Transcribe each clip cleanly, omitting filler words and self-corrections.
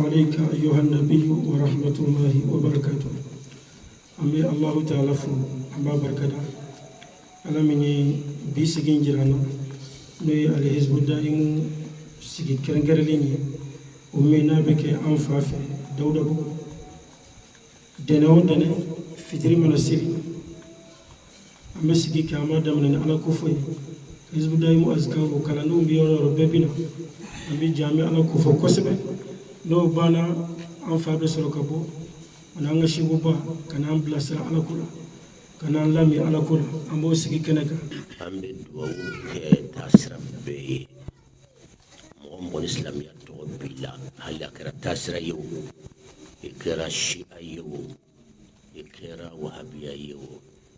عليك أيها النبي ورحمة الله وبركاته. أمي الله تعالى فو أما بركاته على مني بيسجين جرانا نوي على حزب الدائم سجي كرنجرليني ومينا بك أنفاف داودا بو دناو دنا فجري من السري أما سجي كاما دمنا على كوفي حزب الدائم أزكى وكلانو بيورو ربنا أمي جامع على كوفو كسبه no bana an fabe soro kabo ana nga shibuba kana blasa ala kula kana lami ala kula ambo sigi kenaka ambe do ke tasra be mo islam ya to bila hala kara tasra yo ikra shi'a yo ikra wahabiya yo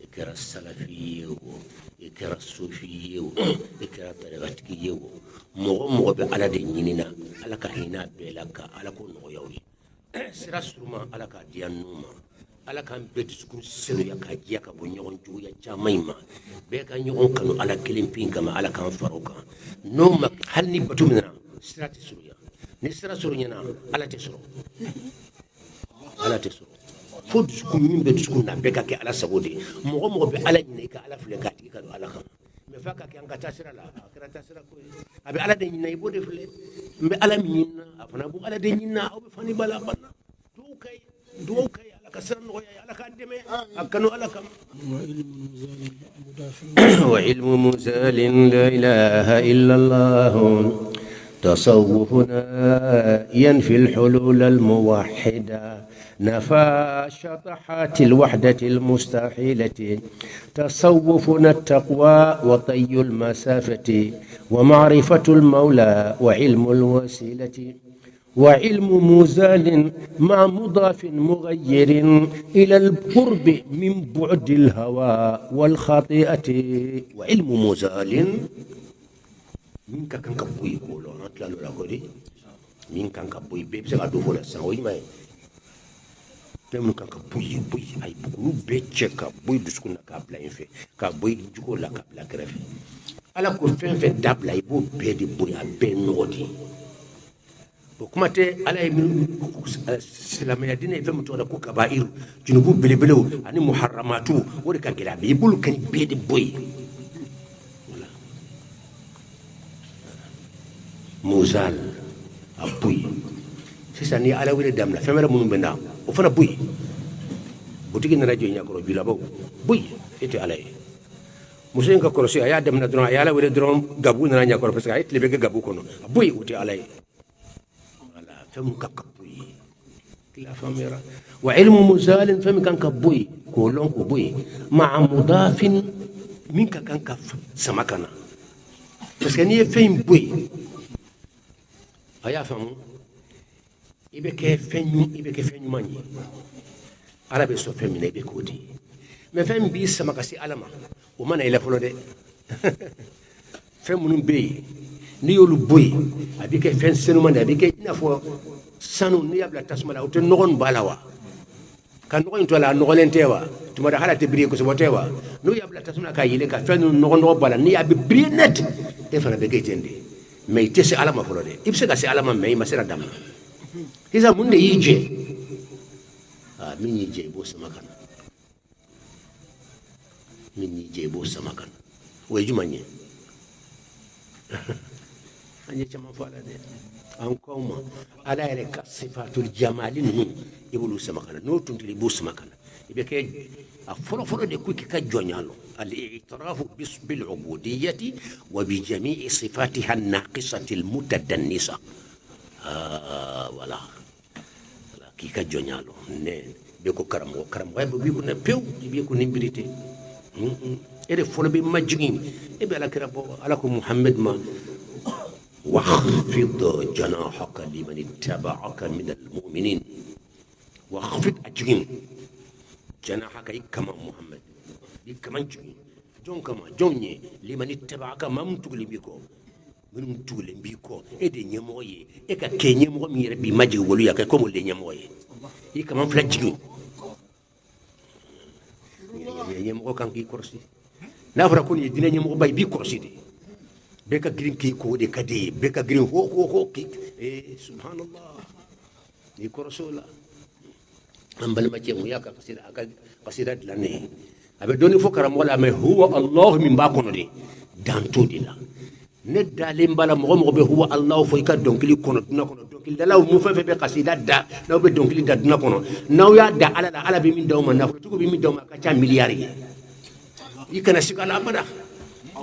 ikra salafi yo ikra sufi yo ikra tariqati yo mo be ala de nyinina ala ka hina be laka ala ko no yawi sira suma ala ka dianuma ala kan be disku selu ya ka jiya ka bonyon ju ya jamaima be ka nyon kanu ala kilim pinga ma ala kan faruka no ma halni batumina sira tisuru ya ni sira suru nyana ala tisuru ala tisuru fo disku min be disku na be ka ke ala sabode mo be ala nyine ka ala fule ka ti ka ala kan me faka ke anga tasira la akira tasira ko abi ala de nyina ibo de fule mbe ala minna afana bu ala de nyina o be fani bala banna do kay ala kasran no ya ala ka deme akano ala kam wa ilmu muzalin la ilaha illa allah تصوفنا ينفي الحلول الموحدة نفى شطحات الوحدة المستحيلة تصوفنا التقوى وطي المسافة ومعرفة المولى وعلم الوسيلة وعلم مزال مع مضاف مغير إلى القرب من بعد الهوى والخطيئة وعلم مزال minka kan ka boy ko lo natla lo la ko di min kan ka boy be se ka do fola san o yima tem kan ka boy ay bu be che ka boy duskuna ka bla infe ka boy juko la ka bla gref ala ko fen fe dabla ibo be di boy a be nodi ko kuma te ala min salama ya dina fe muto da ko kabairu junubu belebelew ani muharramatu wori ka gela be bul kan be di boy muzal abuy sisa ni ala wele damla femera munum benda o fana buy butigi na radio nya ko bila baw buy ete ala musen ka korosi aya damna dron aya ala wele dron gabu na nya ko parce que ay tlebe gabu kono buy ute ala wala fem ka buy la famera wa ilmu muzal fem kan ka buy ko lon ko buy ma mudafin minka kan ka samakana parce que ni fem buy aya famu ibe ke fenyu manyi ala be so femina ibe kodi me fem bi sama kasi alama o mana ila folo de fem munum be ni yolu boy abi ke fen senu man abi ke ina fo sanu ni abla tasma la o te nogon balawa kan nogon to la nogon tewa tuma da halate briye ko so tewa no yabla tasma ka yile ka fen nogon bala ni abi briye net e fana be getende mais ite se alama folo de ibse ka se alama mais masera dam hiza munde yije min yije bo samakana min yije bo samakana way jumanye anye chama fala de an koma ala ere ka sifatul jamalin nu ibulu samakana no tuntili bo samakana ibe ke a folo de kuki ka jonyalo الاعتراف بالعبودية وبجميع صفاتها الناقصة المتدنسة ولا كي كجونيالو ne beko karamo biko na pew biko nimbrité ere folo be majigin e be ala kirabo ala ko muhammad ma واخفض جناحك لمن اتبعك من المؤمنين واخفض اجرين جناحك كما محمد كمان جون كما جوني لمن اتبعك مام تغلي بيكو من تغلي بيكو ادي نيموي اكا كيني مو مي ربي ماجي ولو يا كوم لي نيموي اي كمان فلاجي نيمو كان كي كرسي نافرا كون يدينا نيمو باي بي كرسي دي بيكا جرين كي كو دي كدي بيكا جرين هو كي سبحان الله ni korosola ambal ma ce mu ya ka kasida dilane abe doni fo karam wala me huwa allah min ba kono de dan to dila ne dalim bala mo be huwa allah fo ka donkili kono duna kono donkili dala mu fe be kasida da law be donkili da duna kono naw ya da ala be min dawma na tugo be min dawma ka ca miliyari ikana sikala abada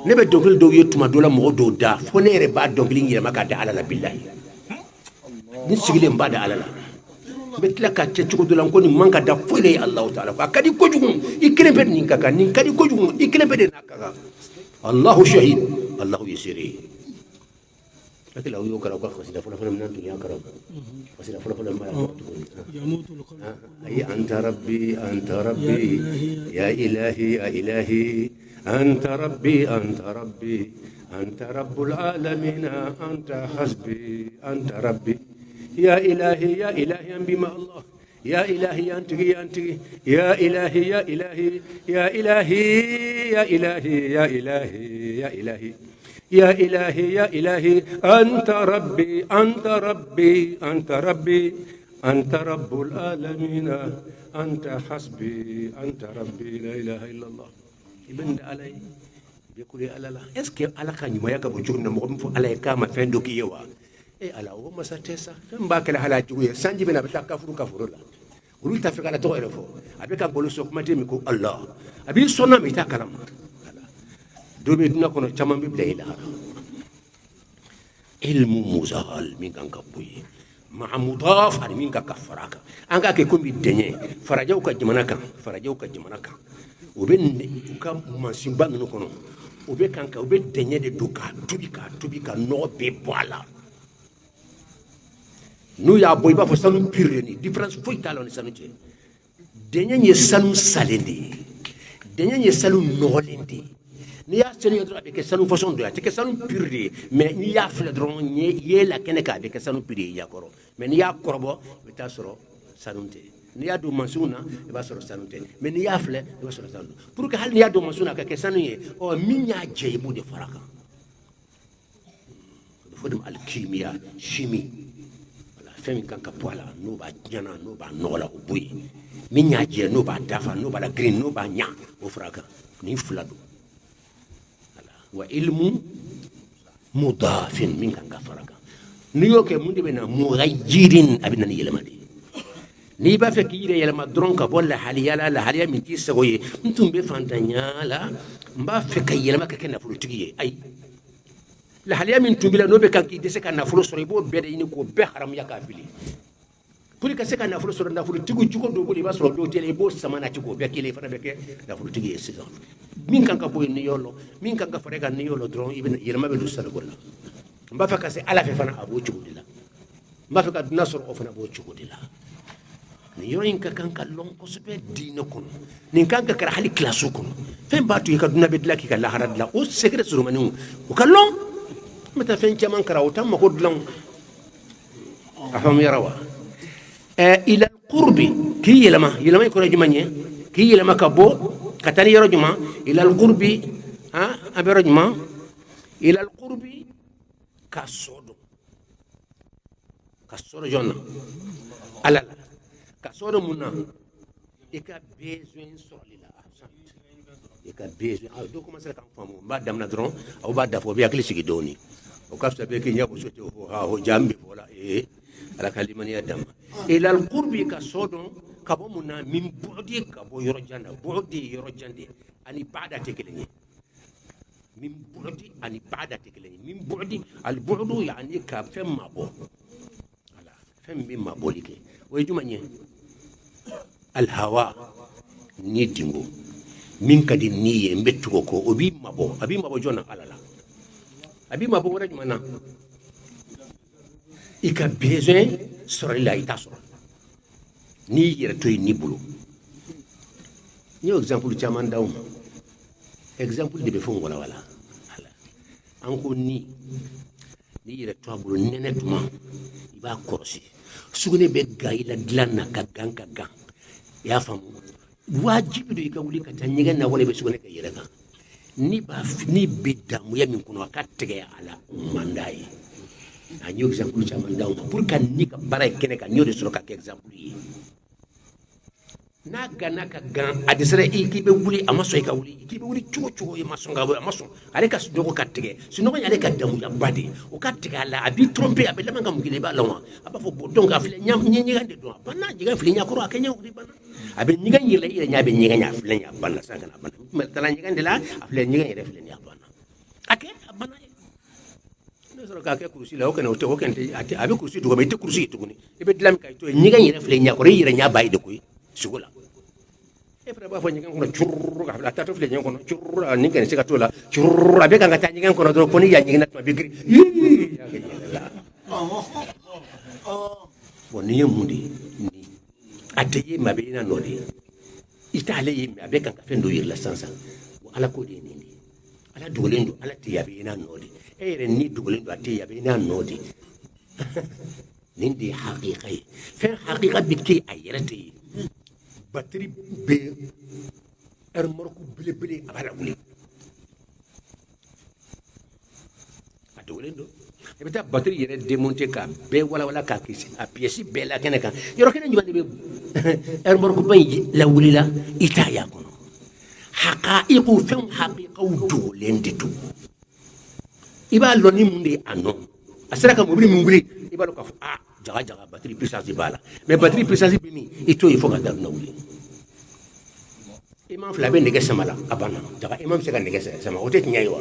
ne be donkili do yetuma dola mo do da fo ne re ba donkili ngira maka da ala billahi ni sigile mba da ala betla ka ce cugo dolan ko ni manka da fo le allah taala ko kadi ko jugum ikene be ni kaka ni kadi ko jugum ikene be de nakaka allah shahid allah yasiri لكن لو يوكل أو كخ سيدا فلا من أنتم يا كرم سيدا فلا ما يموت القلب أي أنت ربي يا إلهي يا إلهي أنت ربي أنت رب العالمين أنت حسبي أنت ربي يا إلهي بما الله يا إلهي أنت يا إلهي يا إلهي يا إلهي يا إلهي يا إلهي يا إلهي يا إلهي يا إلهي أنت ربي أنت رب العالمين أنت حسبي أنت ربي لا إله إلا الله ابن علي بيقول على لا اسكي على كان ما يكبر جورنا مغمف على كام فندق يوا على هو ما ستسا مباك له على جويه سانجي بنا بتكفر لا ولو تفك على تويرفو أبي كان بقول سوق ما تيمكو الله أبي صنع ميتا كلام دوبي دنا كونو تمام بيبلي لا علم مزال من كان كبوي مع مضاف عن من كفراك انك كيكون بالدنيا فرجوك جمانك وبين كم مانسين بان نكونو وبين كان وبين دنيا دي دوكا توبيكا نو بيبوالا نو يا بوي با فسانو بيرني ديفرنس فوي تالون سانوتي دنيا ني سانو سالندي دنيا ني سالو نولندي ni ya senu yodra be kesanu façon do ya te kesanu purdi mais ni ya fle dron ni yela keneka be kesanu purdi ya koro mais ni ya korbo be ta soro sanunte ni ya do mansuna e ba soro sanunte mais ni ya fle e ba soro sanunte pour que hal ni ya do mansuna ka kesanu ye o minya jeybu de faraka fodum alchimia chimie wala femi kanka poala no ba jana no ba nola obuyi minya je no ba dafa no ba la green no ba nya o faraka ni fulado وعلم مضاف من كان غفرك نيوكي موندي بنا مغيرين ابنا يلمدي ني با فك يري يلما درونكا بولا حاليا لا حاليا من تي سوي نتوم بي فانتانيا لا مبا فك يلما كنا فلوتيي اي لا حاليا من توبلا نوبي كان كي ديسك كان فلو سوري بو بيدي ني كو بي حرام يكافلي pour que seka na fulo soro na fulo tigu juko do boli basro do tele bo sama na tigo be kele fana be ke na fulo tigi esi min kan ka boy ni yolo min kan ka farega ni yolo dron ibn yirma be du sala golla mba fa ka se ala fe fana abo tigo dila mba fa ka nasr o fana abo tigo dila ni yo in ka kan ka lon ko se be dina kono ni kan ka kara hali klasu kono fen ba tu ka duna be dila ki ka la harad la o secret suru manu o kallon mata fen chaman kara o tam ko dlan afam yarawa إلى القرب كي يلما يكون جمانية كي يلما كبو كتاني يرجما إلى القرب أبي رجما إلى القرب كسودو جونا ألا كسودو منا إكا بيزوين سولي لا إكا بيزوين دو كما سلكا فامو بعد دمنا درون أو بعد دفو بيأكل سيكيدوني وكافتا بيكي نيابو سوتي هو جامبي فولا على كلمة يدم إلى القرب كسودون كبومنا من بعدي كبو يرجعنا بعدي يرجعنا أني بعد تكلني من بعدي أني بعد تكلني من بعدي البعد يعني كفم مابو على فم بما بوليك ويجمعني الهواء نيدينغو من كدي نية مبتوكو أبي مابو جونا على لا أبي مابو ورجمنا ika besoin soro la ita soro ni yere toy ni bulu ni exemple chaman daw exemple de be fo wala ala anko ni yere to bulu nene tuma iba korosi sugune be gayla dlanna ka gang ya fam wajibi do ika wuli ka tanyiga na wala be sugune ka yere ka ni bidamu ya min kuno ka tege ala mandai a ñoo exemple caman daw pour kan ni ka bara kene ka ñoo de soro ka exemple yi n'a gana ka gan a desera k'i bɛ wuli a ma sɔn i ka wuli k'i bɛ wuli cogo cogo i ma sɔn ka wuli a ma sɔn ale ka sunɔgɔ ka tigɛ sunɔgɔ y'ale ka damuya ba de o ka tigɛ a la a b'i tromper a bɛ laban ka mun kɛ i b'a la wa a b'a fɔ bon donc a filɛ ɲɛgɛn de don a banna jɛgɛ filɛ ɲɛkɔrɔ a kɛ ɲɛ wuli banna a bɛ ɲɛgɛn yɛlɛ i yɛrɛ ɲɛ a bɛ ɲɛgɛn ɲɛ a filɛ ɲɛ a banna sisan kana banna mɛ taara ɲɛgɛn de la a filɛ ɲɛgɛn yɛrɛ filɛ ɲɛ a banna a kɛ a banna ne sɔrɔ k'a kɛ kurusi la o kɛnɛ o kɛnɛ a bɛ kurusi tuguni i tɛ kurusi ye tuguni i bɛ dilan min ka i to yen ɲɛgɛn yɛrɛ filɛ ɲɛkɔrɔ i yɛrɛ ɲɛ b'a ye de koyi sogo la e fana b'a fɔ ɲɛgɛn kɔnɔ cururu ka bila a taatɔ filɛ ɲɛgɛn kɔnɔ cururu a ni kɛnɛ se ka t'o la cururu a bɛ kan ka taa ɲɛgɛn kɔnɔ dɔrɔn ko ni y'a ɲɛgɛn na tuma bɛ giri bon nin ye mun de ye ni a tɛ ye mɛ a bɛ i na nɔ de i t'ale ye mɛ a bɛ kan ka fɛn dɔ yir'i la sisan bon ala ko de ye nin de ala dogolen don ala tɛ ye a bɛ i na nɔ de e yɛrɛ ni dogolen don a tɛ ye a bɛ i na nɔ de nin de ye hakika ye fɛn hakika bɛ kɛ a yɛrɛ tɛ ye batiri bɛ ɛrimɔrɔku belebele a b'a la wuli a dogolen don i bɛ taa batiri yɛrɛ démonter k'a bɛɛ walawala k'a kisi a pièce bɛɛ la kɛnɛ kan yɔrɔ kɛnɛ jumɛn de bɛ ɛrimɔrɔkuba in lawulila i t'a y'a kɔnɔ haqa'iqu fɛnw haqiqaw dogolen de don i b'a lɔn ni mun de ye a nɔ a sera ka mobili min wuli i b'a dɔn k'a fɔ jaga batiri puissance b'a la mais batiri puissance bɛ min i t'o ye fo ka daruna wuli imam fila bɛ nɛgɛ sama la a banna jaga imam bɛ se ka nɛgɛ sama o tɛ tiɲɛ ye wa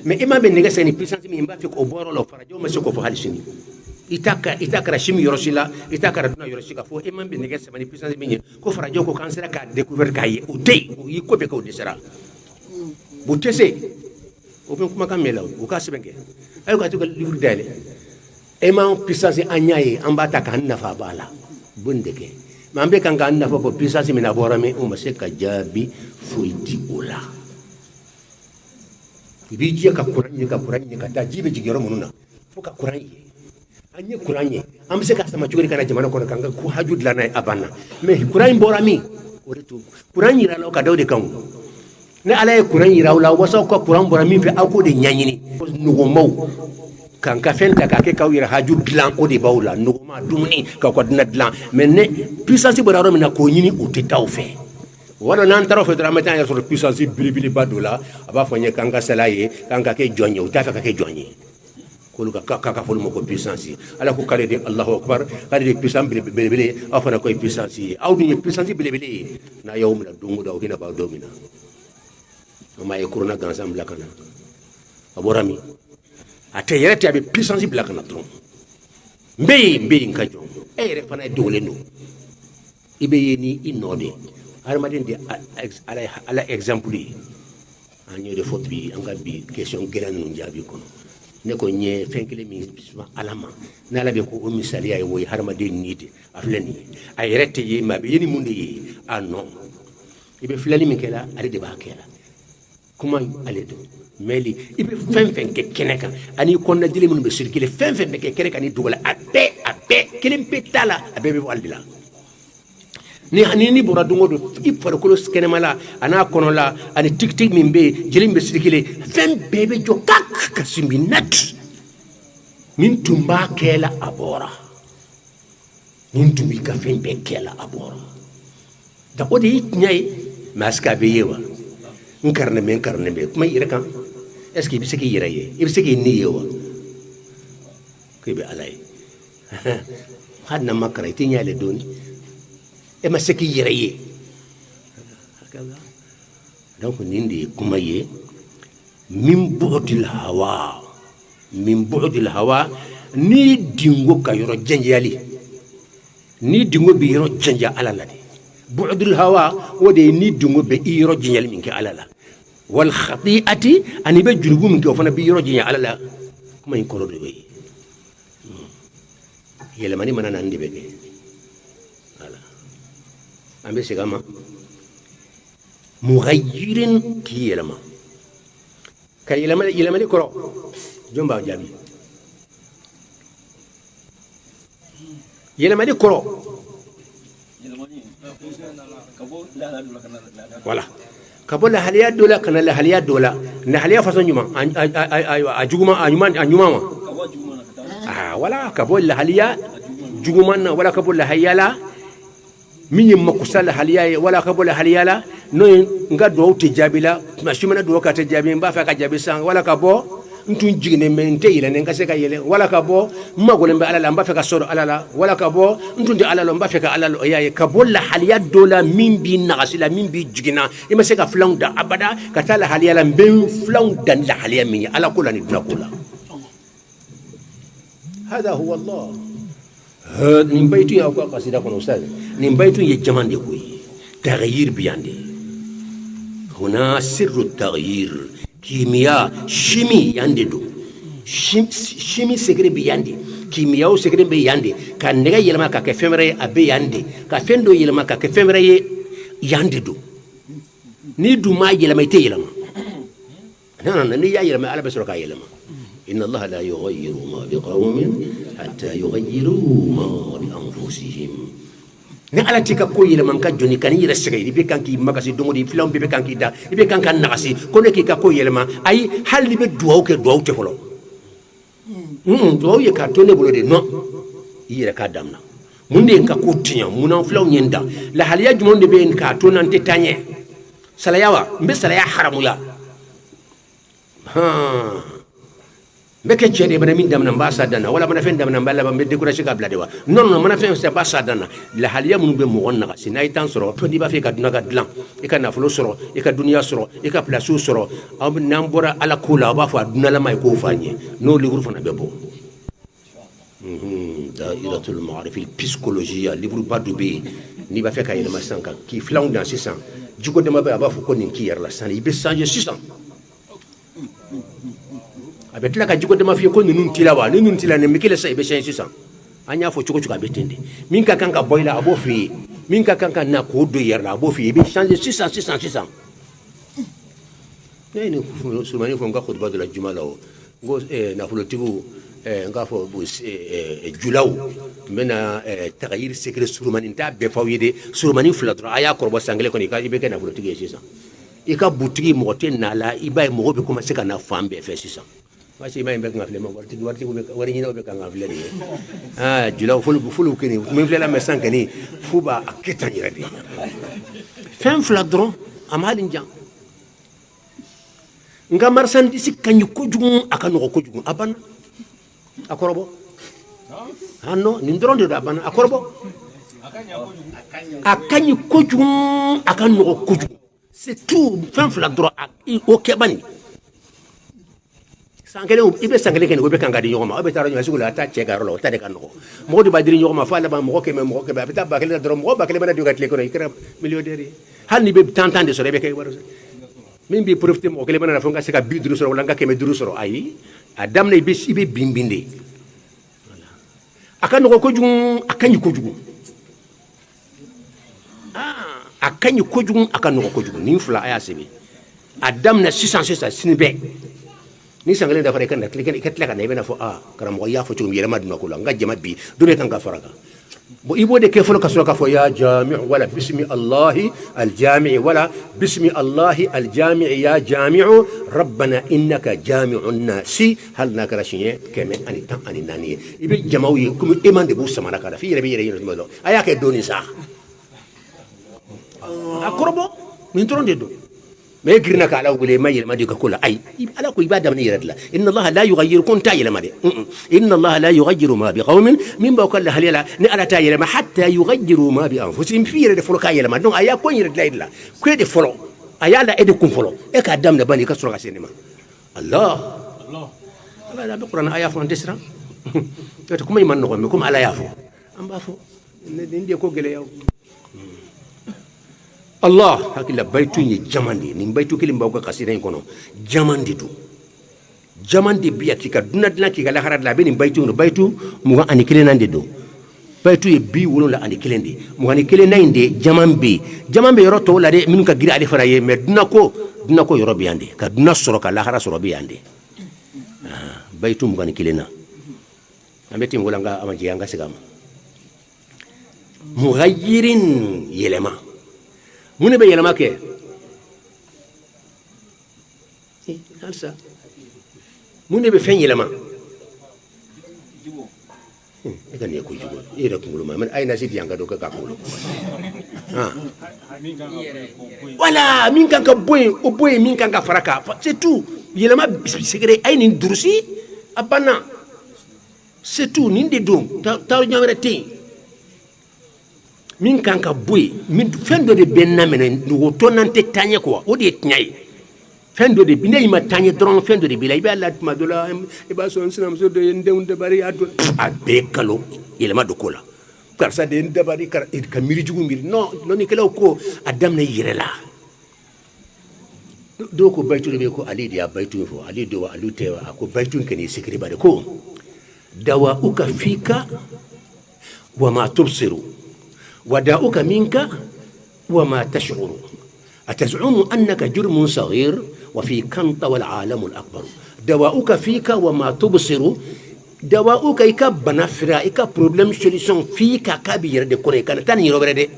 mais imam bɛ nɛgɛ sama ni puissance min b'a fɛ k'o bɔ yɔrɔ la o farajɛw ma se k'o fɔ hali sini i t'a kɛra simi yɔrɔ si la i t'a kɛra dunan yɔrɔ si ka fɔ imam bɛ nɛgɛ sama ni puissance min ye ko farajɛw ko k'an sera k'a découvert k'a ye o tɛ yen o y'i ko bɛɛ kɛ o dɛsɛra o tɛ se o bɛ kumakan mɛn la o k'a sɛbɛn kɛ ayi ka to ka livre dayɛlɛ imam puissance an y'a ye an b'a ta k'an nafa b'a la bon de kɛ mɛ an bɛ kan k'an nafa bɔ puissance min na bɔra min o ma se ka jaabi foyi di o la i b'i jɛ ka kuran ɲini ka taa ji bɛ jigin yɔrɔ minnu na fo ka kuran ye an ye kuran ye an bɛ se ka sama cogo di ka na jamana kɔnɔ k'an ka haju dilan n'a ye a banna mɛ kuran in bɔra min o de to kuran yira la o ka da o de kan o ni ala ye kuran yira aw la wasaw ka kuran bɔra min fɛ aw k'o de ɲɛɲini nɔgɔmaw k'an ka fɛn ta k'a kɛ k'aw yɛrɛ haju dilan o de b'aw la nɔgɔma dumuni k'aw ka dunan dilan mɛ ne puissance bɔra yɔrɔ min na k'o ɲini o tɛ taa o fɛ wala n'an taara o fɛ dɔrɔn an bɛ taa an yɛrɛ sɔrɔ puissance belebeleba dɔ la a b'a fɔ n ye k'an ka sala ye k'an ka kɛ jɔn ye o t'a fɛ ka kɛ jɔn ye k'olu k'a ka fɔ olu ma ko puissance ala ko k'ale de alahu akbar k'ale de puissance belebele aw fana ko ye puissance ye aw dun ye puissance belebele ye n'a y'aw minɛ don o don aw hinɛ b'aw dɔw minɛ o ma ye corona gansan bila ka na a bɔra min a tɛ yɛrɛ tɛ a bɛ puissance bila ka na dɔrɔn n bɛ yen ka jɔn e yɛrɛ fana ye dogolen don i bɛ ye ni i nɔ de hadamaden de ala exemple ye an y'o de fɔ bi an ka bi question gɛlɛn ninnu jaabi kɔnɔ ne ko n ye fɛn kelen min sɔn ala ma n'ala bɛ ko o misaliya ye o ye hadamaden ni de a filɛ nin ye a yɛrɛ tɛ ye mɛ a bɛ ye ni mun de ye a nɔ i bɛ filɛli min kɛla ale de b'a kɛla kuma ale don mɛli i bɛ fɛn fɛn kɛ kɛnɛ kan ani kɔnɔna jeli minnu bɛ circuler fɛn fɛn bɛ kɛ kɛnɛ kan ni dogo la a bɛɛ kelen pe t'a la a bɛɛ bɛ bɔ ale de la ni bɔra don o don i farikolo kɛnɛma la a n'a kɔnɔ la ani tigitigi min bɛ yen jeli min bɛ circuler fɛn bɛɛ bɛ jɔ kak ka sinbi nati min tun b'a kɛ la a bɔra min tun b'i ka fɛn bɛɛ kɛ la a bɔra da o de y'i tiɲɛ ye mɛ est-ce que a bɛ ye wa n karinnen bɛ kuma i yɛrɛ kan est-ce que i bɛ se k'i yɛrɛ ye i bɛ se k'i ni ye wa ko i bɛ ala ye hali n'a ma kalan i tɛ ɲɛ ale dɔɔni e ma se k'i yɛrɛ ye donc nin de ye kuma ye min bu'dil hawa ni dingo ka yɔrɔ janjali ni dingo bɛ yɔrɔ janja ala la de bu'dil hawa o de ye ni dingo bɛ i yɔrɔ janjali min kɛ ala la wal khati'ati ani bɛ jurugu min kɛ o fana bɛ yɔrɔ janya ala la kuma in kɔrɔ de bɛ ye yɛlɛmani mana na nin de bɛ kɛ voilà an bɛ segin a ma mughayyirin k'i yɛlɛma ka yɛlɛmani kɔrɔ jɔn b'a jaabi yɛlɛmani kɔrɔ voilà ka bɔ lahaliya dɔ la ka na lahaliya dɔ la lahaliya façon ɲuman a juguman a ɲuman ma wala ka bo lahaliya juguman na wala ka bo lahayala min yi makusa lahaliya wala ka bo lahaliya la no nga do te jabila mashimana do ka te jabi mba fa ka jabi san wala ka bo ntun jigine mente yele nen ka se ka yele wala ka bo magole mba alala mba fa ka soro alala wala ka bo ntun de alala mba fa ka alala yaye ka bo lahaliya dola min bi nagasila min bi jigina ima se ka flang da abada ka ta lahaliya la mbe flang dan lahaliya min ala kula ni dula kula هذا هو الله هذا نبيتو يا أخوة قصيدة كنا أستاذ نبيتو يجمع دكوي تغيير بياندي هنا سر التغيير كيمياء شيمي ياندو شيمي سكري بياندي كيمياء سكري بياندي كان نجا يلما كفمرة أبي ياندي كفندو يلما كفمرة ياندو نيدو ما يلما يتي يلما أنا نيجا يلما على بسرعة يلما إن الله لا يغير ما بقوم حتى يغيروا ما بأنفسهم نعلى تيكا كوي لمن كجوني كان يرسغي بي كان كي ماغاسي دومودي فلام بي كان كي دا بي كان كان نغاسي كون كي كا كوي لما اي حال لي بدواو كي دواو تفلو دواو يكا توني بولودي نو يرا كا دامنا موندي ان كا كوتيا مونا فلام نيندا لا حال يا جمون دي بي ان كا تونان تي تاني سلايوا مبي سلايا حرامو يا ها mbeke chede bana min damna mbasa dana wala bana fen damna mbala ba medde kura shiga blade wa non non mana fen se basa dana la haliya mun be mo wonna kasi nay tan soro to di ba fe ka duna ga dlan e ka nafulo soro e ka dunya soro e ka plasu soro am nambora ala kula ba fa duna la may ko fanye no li gurfa na bebo dairatul ma'arif al psychologie livre badu be ni ba fe ka yele masanka ki flaw dans 600 jugo de ma ba fu ko ni ki yer la san ibe changer 600 abetla ka jiko de mafia ko ni nun tilawa ni nun tilane mikile sa ibe shen sisan anya fo chuko chuka betende min ka kanka boila abo fi min ka kanka na ko do yerla abo fi ibe changer 600 ni sulmani fo nga khutba de la juma law go na fulo tibu nga fo bus julaw mena tagayir secret sulmani ta be fawide sulmani fladra aya korbo sangle ko ni ka ibe ka na fulo tigi 600 ika butigi moten na la iba mo be ko masika na fambe fe 600 Masih main bekang afle mang warti wari ni bekang afle ni jula fulu kini min fle la mesan kini fuba akita ni radi fem fladron amalin jang nga marsan disi kanyu kojugun akano kojugun aban akorobo hanno ni ndronde do aban akorobo akanyu kojugun akano kojugun c'est tout fem fladron o kebani sangale ibe sangale ken go be kanga di nyoma obe taro nyoma sugula ta chega rolo ta de kanoko mo di badiri nyoma fa la ba mo ke abita ba kele dro mo ba kele bana dugat le ko ikra millionnaire hal ni be tantan de so be kay waro min bi profite mo kele bana fa nga seka bidru so wala nga ke me dru so ayi adam ne be ibe bimbinde akan ko jung akan ko jung akan ko jung akan ko jung ni fula aya sebe adam na 600 sinbe ni sangale da fare kan da klikan ikatla kan ibena fo karam ko ya fo tum yela maduna ko nga jama bi do be kan ka faraga bo ibo de ke fo ka sura ka fo ya jami' wala bismi allah al jami' wala bismi allah al jami' ya jami'u rabbana innaka jami'un nasi hal nakara shiye keme ani tan ani nani ibe jamawi kum iman de bu samara kala fi yere yere mo aya ke doni sa akorobo min toronde do ما يقرنا على أقول ما يلما ديك كله أي على كل بعد من يرد لا إن الله لا يغير كون تايل ما دي إن الله لا يغير ما بقوم من بقول له هليلا نألا تايل ما حتى يغيروا ما بأنفسهم في يرد فلو كايل ما دون أيا كون يرد لا إلا كيد فلو أيا لا إدكم فلو إيه كدام نبني كسر كسينما الله لا بقرنا أيا فلان تسرا تكمل يمن نقول مكم على يافو أم بافو ندي كو جلياو Allah hakila baitu ni jamandi ni baitu kili mbauka kasira inkono jamandi tu jamandi biya kika dunadna kika la harad la beni baitu muga anikile nande do baitu e bi wono la anikile ndi muga anikile nande jamambe yoro to la de min ka gira ali faraye me dunako yoro biyande ka duna soro ka la hara soro biyande baitu muga anikile na ambeti ngola nga amaji yanga sigama mughayyirin yelema mune be yelama ke halsa mune be fen yelama kan ye ko jugo ira kungulu ma man ay na sidi yanga do ka kulu wala min kan ka boy o boy min kan ka faraka c'est tout yelama secret ay ni durusi abana c'est tout ni de dum taw nyamere te min kan ka boy min fendo de benna menen do tonante tanye ko o de tnyai fendo de bine ma tanye dron fendo de bila iba la ma dola e ba son sinam so de ndewunde bari adu abe kalo yelama do kola karsa de ndabari kar ka miri jugu miri non ni kala ko adam na yirela do ko baytu be ko ali dia baytu fo ali do alu tewa ko baytu kani sikri bare ko dawa uka fika wa ma tubsiru wa da'uka minka wa ma tash'uru ataz'umu annaka jurmun saghir wa fi kanta wal alam al akbar dawa'uka fika wa ma tubsiru dawa'uka ika banafira ika problem solution fika kabir de kore kana tan yiro brede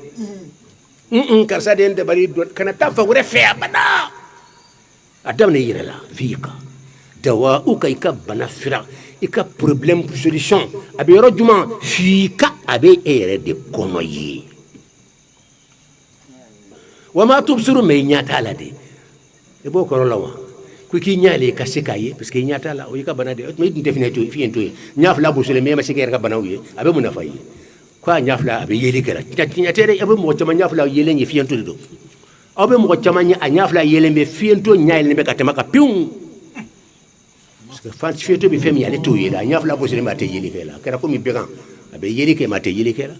karsa de bari kana ta fawre fe abada adam ne yirela fika dawa'uka ika banafira ika problem solution abe yoro juma fika abe ere de kono yi wa ma tubsiru me nyata la de e bo ko lawa ku ki nyaale ka sikaye parce que nyata la o yika banade me define to fi ento nyaf la bo sele me ma sikere ka banawi abe mu nafayi kwa nyaf la abe yeli kala nyata re abe mo chama nyaf la yele ni fi ento do abe mo chama nyaf la yele me fi ento nyaale ne be ka tema ka pium parce que fan fi ento be femi yale to yela nyaf la bo sele ma te yeli kala kera ko mi began abe yeli ke ma te yeli kala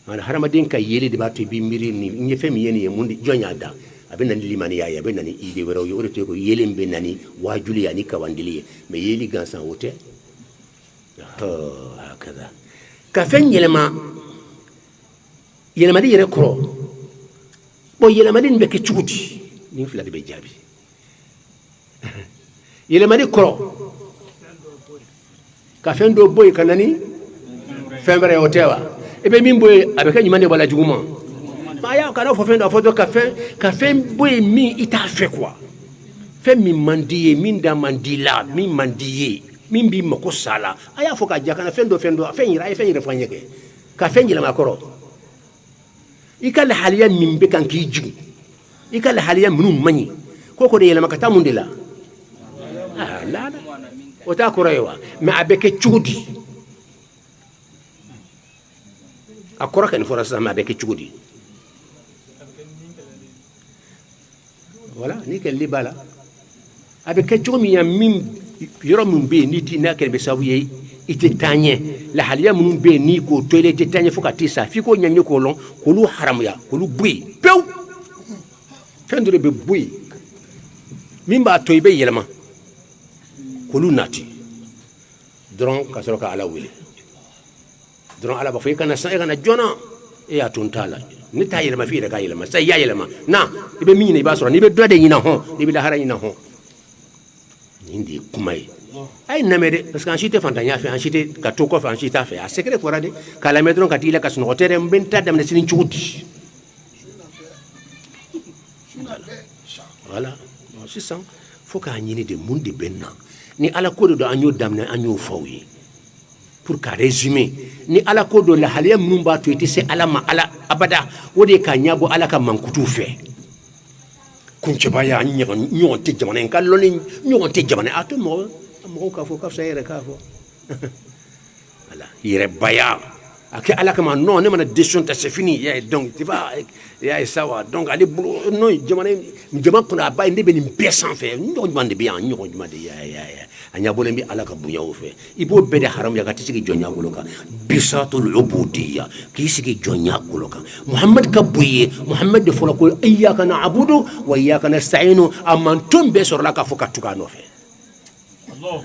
ana harama den ka yeli de ba to bi miri ni nye femi yeni mundi jonya da abin nan limani ya abin nan ide wero yo to ko yelin be nani wajuli ya ni kawandili me yeli gansan wote hakaza ka fen yelma di yere kro bo yelma din be ke chuguti ni fla de be jabi yelma di kro ka fen do boy kanani fembre hotewa ebe min boy abeka nyimande bala juguma maya kana fo fendo foto café boy mi ita fait quoi fait mi mandiye min da mandila mi mandiye min bi mako sala aya fo ka jakana fendo fe yira fanyeke café ngila makoro ikal haliya min be kan ki jigu ikal haliya minu mani koko de yela makata mundela la o ta korewa ma abeke chudi akora kan forasa ma abeke chudi voilà ni quel libala avec quelque mi mim yoro mum be ni ti na kel be sawiye ite tanye la haliya mum be ni ko toile te tanye fokati sa fi ko nyanye ko lon ko lu haram ya ko lu bui pew fendure be bui mimba toibe yelma ko lu nati dron ka soroka ala wili dron ala ba fe kana sa kana jona e atuntala ni ta yelma fi da ka yelma sai ya yelma na ibe minyi ba soro ni be dode nyina ho ni be lahara nyina ho ndi kumai ay namede parce que enchite fantanya fe enchite ka to ko fa enchite fa a secret ko rade kala medron ka tila ka sno hotere mbenta dam na sinin chuti voilà c'est ça faut ka nyini de mundi benna ni ala ko do anyo dam na anyo fawi pour ka résumer ni ala ko do la haliya mumba to ite se ala ma ala abada wode ka nyabo ala ka mankutu fe kunche baya nyon te jamane en kaloni nyon te jamane ato mo ka fo ka sayre ka fo voilà yere baya ake ala kama non ne mana décision ta c'est fini ya donc tu vas ya sawa donc ali non jamane kuna ba inde be ni pesan fe nyon demande bien nyon demande ya anya bolembi ala ka bunya ofe ibo bede haram ya katisi jonya goloka bisatul ubudiyya kisiki jonya goloka muhammad kabuye muhammad de fola ko iyyaka na'budu wa iyyaka nasta'inu amantum be sorla ka foka tukano fe allah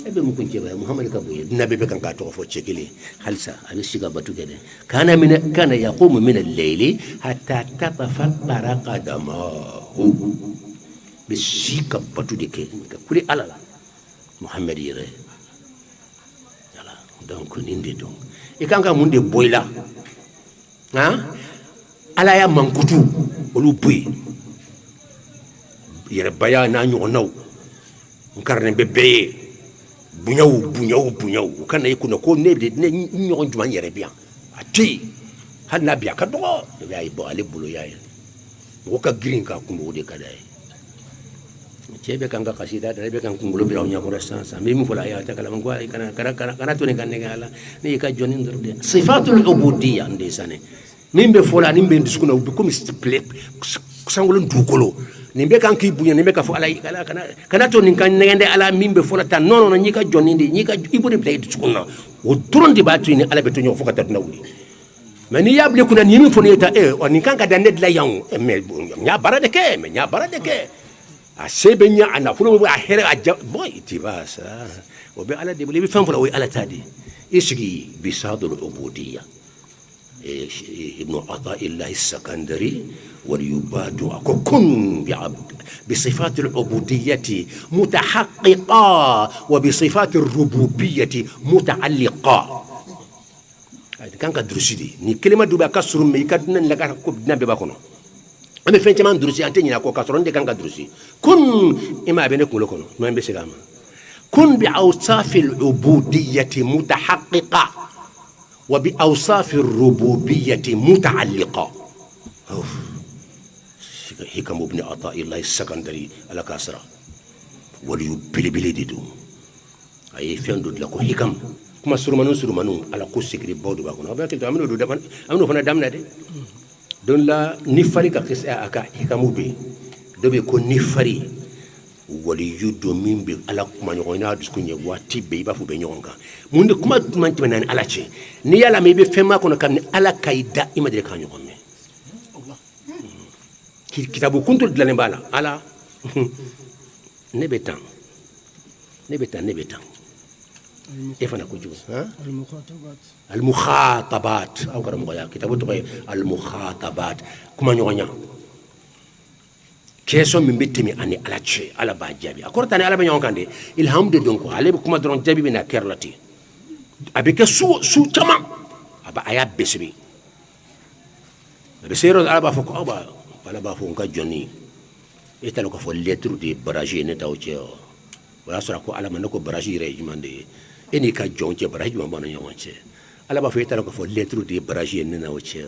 ebe mu kunje ba muhammad kabuye nabi be kan ka to fo chekili halsa abi siga batu gede kana yaqumu min al-layli hatta tatafattara qadamahu bisika batu de ke kuli alala muhammad yire yala donc ninde donc e kanga munde boyla ha ala ya mankutu olu boy yere baya na nyonaw nkarne bebe bunyaw kana ikuno ko ne de ne ñogon juma yere bien ati hanna biya ka dogo yayi bo ale bulo yayi wo ka green ka kumbo de kada chebe kanga kasida da be kan kumbulo bi rawnya ko sansa mi mu fola ya ta kala mangwa kana to ne kan ne gala ne ka joni ndurde sifatul ubudiyya ndesane nimbe fola nimbe ndisukuna ubi comme split sangolo ndukolo nimbe kan ki bunya nimbe ka fo ala kana to nin kan ngende ala mimbe fola tan non non nyika joni ndi nyika ibode blade tsukuna o turondi batu ni ala beto nyo fo ka tatna wuli mani yable kuna nimi fo ne ta on kan ka danet la yang me nya barade ke a sebenya ana fulo bo a here a boy tibasa o be ala de bo le fam fo o ala tadi isgi bisadul ubudiyya ابن عطاء الله السكندري وليباد كن بصفات العبودية متحققة وبصفات الربوبية متعلقة هذا كان كدرسي دي ني كلمة دوبا كسر مي كدنا لك كوبنا بباكونو أما فين تمان درسي أنت نيا كو كسرون دي كان كدرسي كن إما بينكم لكونو ما بيسلام كن بأوصاف العبودية متحققة وبأوصاف الربوبية متعلقة حكم ابن عطاء الله السكندري على كاسرة وليبلي ديدو أي فين دود لكو حكم كما سرمانو على كو سكري بودو باكونا أبا كنتو أمنو فنا دامنا دي دون لا نفري كاكس أكا حكمو بي دو بيكو نفري wali yudo mimbe ala kuma nyona diskunye wati be ba fu be nyonga munde kuma manti manani ala che ni yala me be fema kono kan ala kaida imadre kan nyome Allah kitabu kuntu dilane bala ala nebetan e fana ko jugo ha al mukhatabat aw karam goya kitabu to al mukhatabat kuma nyonya keso min bettemi ani ala che ala ba jabi akorta ne ala ba nyonkande ilhamdu donc ale kuma dron jabi bina kerlati abike su tama aba aya besbi be sero ala ba foko aba bala ba fo nka joni etalo ko fo lettre de barrage ne tawche wala sura ko ala man ko barrage re jumande eni ka jonche barrage mo bana nyonche ala ba fo etalo ko fo lettre de barrage ne na oche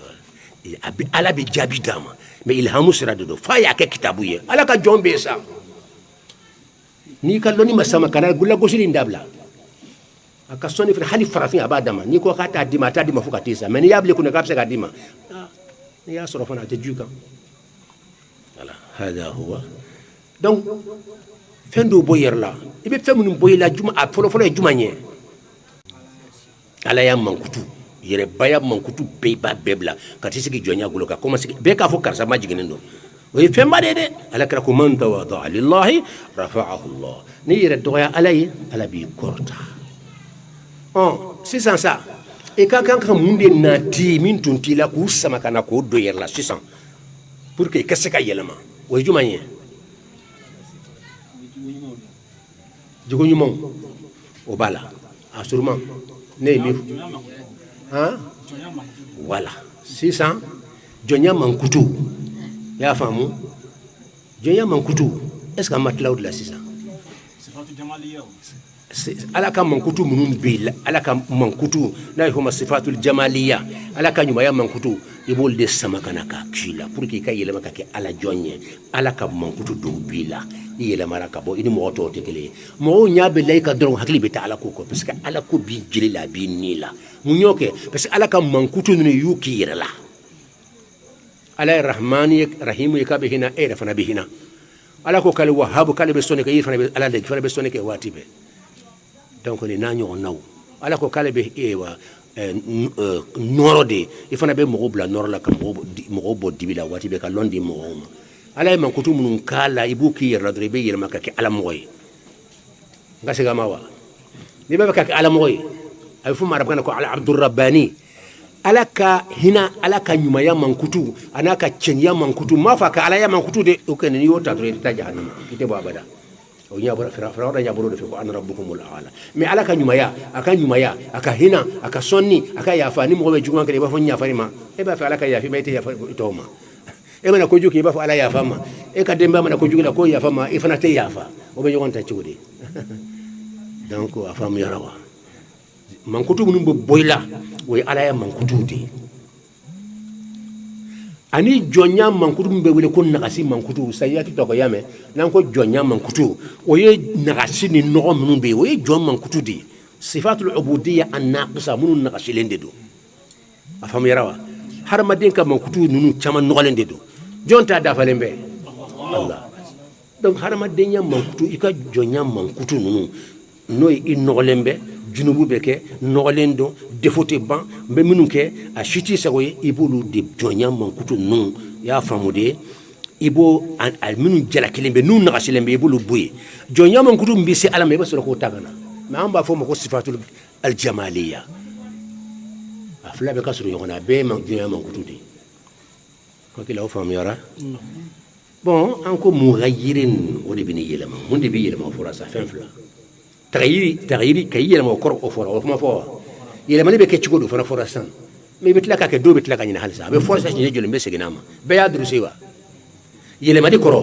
abi ala be jabi dama mais ilhamu sira do fa ya ke kitabu ye ala ka jombe sa ni kallo ni masama kana gulla gosiri ndabla aka soni fi hali farafin abadama ni ko kata dima fuka tisa mais ni yable kuna kapsa ka dima ni ya soro fana te juka ala hada huwa donc fendo boyer la ibe femunu boyela juma a folo juma nye ala ya mankutu yere baya mankutu beba bebla kati sigi jonya gulo ka koma sigi be ka fo karsa majigenen do way femba de ala kra ko man tawada lillahi rafa'ahu Allah ni yere doya alay ala bi korta sisan sa e ka kan munde nati min tunti la ku sama kana ko do yer la sisan pour que kesse ka yelama way jumanye jugo nyumon o bala assurement ne mi voilà 600 jonya mankutu ya famu jonya mankutu est-ce que matlaud la 600 sifatu jamaliya ala ka mankutu munum bil ala ka mankutu na huma sifatul jamaliya ala ka nyuma ya mankutu ibol de sama kana ka kila pour que kay yelema ka ke ala jonye ala ka mankutu do bila yele maraka bo ini mo to tekele mo nyabe lay ka dron hakli be ta ala ko parce que ala ko bi jili la bi ni la mu nyoke parce que ala ka mankutu ni yuki yirala ala rahmani rahim yakabe hina e fana be hina ala ko kale wahhab kale be sonne ke yifana be ala de fana be sonne ke watibe donc ni nanyo naw ala ko kale be ewa norode ifana be mo bla nor la ka mo bo dibila watibe ka londi mo ala man kutu munun kala ibuki yerradre be yerma ka ala moy ngase gama wa ni baba ka ala moy ay fu marab kana ko ala abdur rabbani alaka hina alaka nyuma ya mankutu anaka chenya mankutu mafa ka ala ya mankutu de o ken ni yota to ta jahannama kite bo abada o nya bora fira da nya boro de ko an rabbukumul ala mais alaka nyuma ya aka hina aka sonni aka yafa ni mo be juman ka ba fo nya farima e ba fa alaka yafi mai te yafa itoma e mana ko juki ba fa ala yafa ma e ka demba mana ko juki la ko yafa ma e fana te yafa o be jonta ciwde donc a faamu yara wa mankutu minnu bɛ bɔ i la o ye ala ye mankutuw de ye ani jɔnya mankutu min bɛ wele ko nagasi mankutu sayiyati tɔgɔya mɛn n'an ko jɔnya mankutu o ye nagasi ni nɔgɔ minnu bɛ yen o ye jɔn mankutu de ye sifatul ubudiya an-naqisa minnu nagasilen de don a faamuyara wa hadamaden ka mankutu ninnu caman nɔgɔlen de don jɔn t'a dafalen bɛɛ Allah donc hadamadenya mankutu i ka jɔnya mankutu ninnu n'o ye i nɔgɔlen bɛ junubu bɛ kɛ nɔgɔlen don défaut tɛ ban n bɛ minnu kɛ a si t'i sago ye i b'olu de jɔnya mankutu ninnu i y'a faamu de i b'o a minnu jalakilen bɛ n'u nagasilen bɛ i b'olu bɔ yen jɔnya mankutu min bɛ se ala ma i bɛ sɔrɔ k'o ta ka na mais an b'a fɔ o ma ko sifatul aljamaliya a fila bɛ ka sɔrɔ ɲɔgɔn na a bɛɛ ye jɔnya mankutu de ye hakili aw faamuyara bon an ko mugayirin o de bɛ ni yɛlɛma mun de bɛ yɛlɛma o fɔra sa fɛn fila tagayiri ka i yɛlɛma o kɔrɔ o fɔra o kuma fɔ wa yɛlɛmani bɛ kɛ cogo do fana fɔra sisan mais i bɛ tila ka kɛ dɔw bɛ tila ka ɲinɛ halisa a bɛ fɔra sisan siɲɛ joli n bɛ segin a ma bɛɛ y'a duruse wa yɛlɛmani kɔrɔ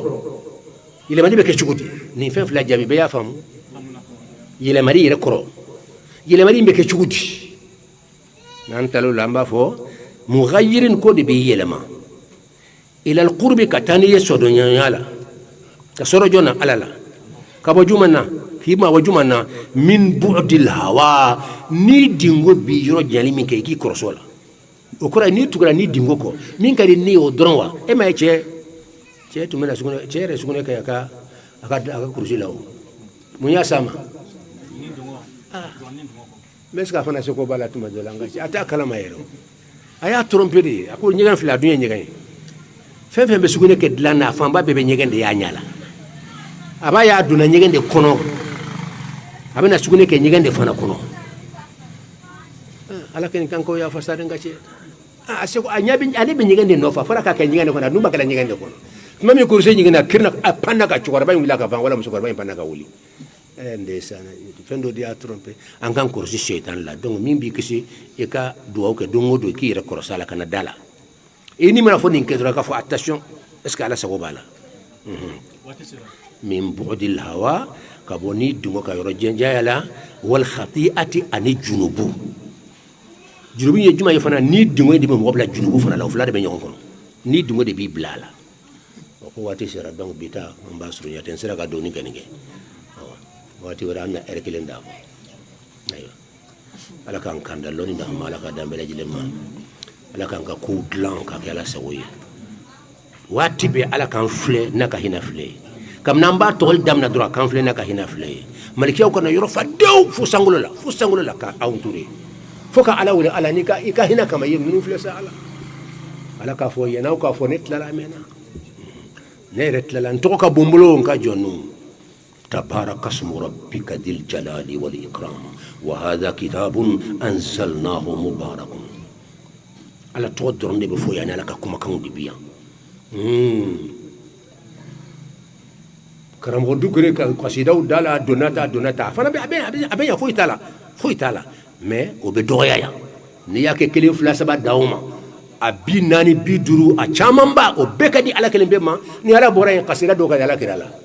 yɛlɛmani bɛ kɛ cogo di nin fɛn fila jaabi bɛɛ y'a faamu yɛlɛmani yɛrɛ kɔrɔ yɛlɛmani bɛ kɛ cogo di n'an tal'o la an b'a fɔ mugayirin ko de bɛ yɛlɛma ila alqurbi ka taa n'i ye sɔdɔɲɔgɔnya la ka sɔrɔ jɔn na ala la ka bɔ juma na k'i ma bɔ juma na min bu'dil hawa ni dingo bi yɔrɔ jali min kɛ i k'i kɔrɔsɔ la o kɔrɔ ye n'i tugura ni dingo kɔ min ka di ne ye o dɔrɔn wa e ma ye cɛ tun bɛna sugunɛ cɛ yɛrɛ sugunɛ kɛ a ka kurusi la o mun y'a s'a ma n bɛ se ka fana se ko b'a la tuma dɔ la nka a t'a kalama yɛrɛ o a y'a tromper de a ko ɲɛgɛn filɛ a dun ye ɲɛgɛn ye fɛn fɛn bɛ sugunɛ kɛ dilan na a fanba bɛɛ bɛ ɲɛgɛn de y'a ɲɛ la a b'a y'a donna ɲɛgɛn de kɔnɔ a bɛna sugunɛ kɛ ɲɛgɛn de fana kɔnɔ ala kɛ nin kan ko y'a fasa den ka cɛ a seko a ɲɛ bɛ ale bɛ ɲɛgɛn de nɔfɛ fɔra k'a kɛ ɲɛgɛn de kɔnɔ a dun ma kɛla ɲɛgɛn de kɔnɔ tuma min kurusi ɲɛgɛn na kirina a panna ka cɛkɔrɔba in wuli ka ban wala musokɔrɔba in panna ka wuli ndeysaan fɛn dɔ de y'a tromper an kan kɔlɔsi seytan la donc min b'i kisi i ka dugawu kɛ don o don i k'i yɛrɛ kɔlɔsi a la ka na da la i ni mana fɔ nin kɛ dɔrɔn k'a fɔ attention est ce que ala sago b'a la min bu'dil hawa ka bɔ ni dungo ka yɔrɔ jɛnjaya la wal khati'ati ani junubu junubu ye juma ye fana ni dungo de bɛ mɔgɔ bila junubu fana la o fila de bɛ ɲɔgɔn kɔnɔ ni dungo de b'i bila a la o ko waati sera donc bi ta an b'a surunya ten sera ka doni kɛ nin kɛ waati wɛrɛ an na heure kelen d'a ma ayiwa ala k'an kan da lɔnni d'an ma ala ka dan bɛɛ lajɛlen ma ala k'an ka kow dilan ka kɛ ala sago ye waati bɛɛ ala k'an filɛ n'a ka hinɛ filɛ ye kabini an b'a tɔgɔli daminɛ dɔrɔn a k'an filɛ n'a ka hinɛ filɛ ye malikiyaw kana yɔrɔ fa dewu fo sankolo la ka anw to de fo ka ala wele ala i ka hinɛ kama ye ninnu filɛ sa ala k'a fɔ yɛn'aw k'a fɔ ne tilala a mɛnna ne yɛrɛ tilala n tɔgɔ ka bon n bolo n ka jɔn n'o تبارك اسم ربك ذي الجلال والإكرام وهذا كتاب أنزلناه مبارك على تقدر نبي فوي أنا لك كم كم دبيا كرام غدو كريك قصيدة ودالا دوناتا فأنا أبي فوي تالا ما وبدويا نيا كلين فلاسبا داوما أبي ناني بيدرو أشامبا وبكدي على كلين بما نيا لا بورا قصيدة دوكا على كلا